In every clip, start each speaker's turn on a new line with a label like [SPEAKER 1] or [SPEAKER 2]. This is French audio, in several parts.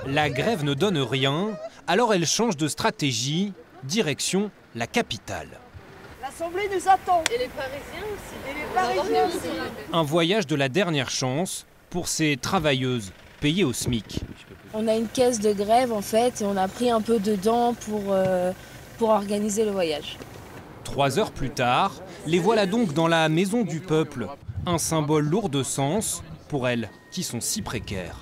[SPEAKER 1] La grève ne donne rien, alors elle change de stratégie, direction la capitale.
[SPEAKER 2] L'Assemblée nous attend.
[SPEAKER 3] Et les Parisiens aussi.
[SPEAKER 2] Et les Parisiens aussi.
[SPEAKER 1] Un voyage de la dernière chance pour ces travailleuses payées au SMIC.
[SPEAKER 4] On a une caisse de grève en fait et on a pris un peu dedans pour organiser le voyage.
[SPEAKER 1] 3 heures plus tard, les voilà donc dans la maison du peuple, un symbole lourd de sens pour elles qui sont si précaires.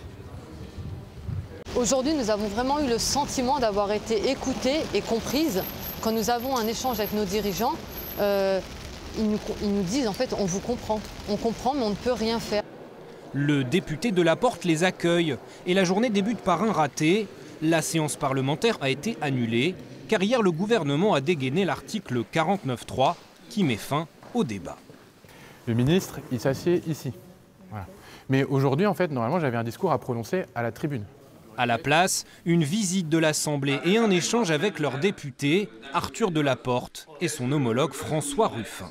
[SPEAKER 3] Aujourd'hui, nous avons vraiment eu le sentiment d'avoir été écoutées et comprises. Quand nous avons un échange avec nos dirigeants, ils nous disent en fait on vous comprend. On comprend mais on ne peut rien faire.
[SPEAKER 1] Le député de la Porte les accueille et la journée débute par un raté. La séance parlementaire a été annulée car hier le gouvernement a dégainé l'article 49.3 qui met fin au débat.
[SPEAKER 5] Le ministre, il s'assied ici. Voilà. Mais aujourd'hui, en fait, normalement, j'avais un discours à prononcer à la tribune.
[SPEAKER 1] À la place, une visite de l'Assemblée et un échange avec leur député, Arthur Delaporte et son homologue François Ruffin.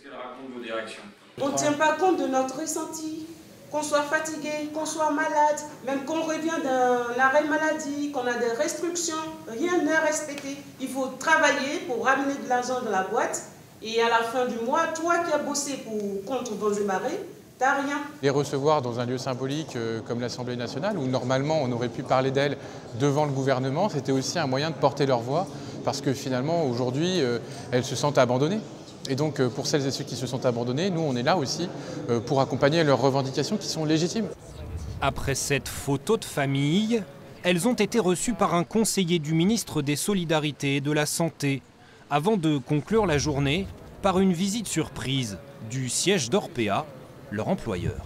[SPEAKER 6] On ne tient pas compte de notre ressenti, qu'on soit fatigué, qu'on soit malade, même qu'on revient d'un arrêt maladie, qu'on a des restrictions, rien n'est respecté. Il faut travailler pour ramener de l'argent dans la boîte et à la fin du mois, toi qui as bossé contre vos émarrés, t'as rien.
[SPEAKER 5] Les recevoir dans un lieu symbolique comme l'Assemblée nationale, où normalement on aurait pu parler d'elles devant le gouvernement, c'était aussi un moyen de porter leur voix, parce que finalement aujourd'hui elles se sentent abandonnées. Et donc pour celles et ceux qui se sont abandonnés, nous on est là aussi pour accompagner leurs revendications qui sont légitimes.
[SPEAKER 1] Après cette photo de famille, elles ont été reçues par un conseiller du ministre des Solidarités et de la Santé, avant de conclure la journée par une visite surprise du siège d'Orpea, leur employeur.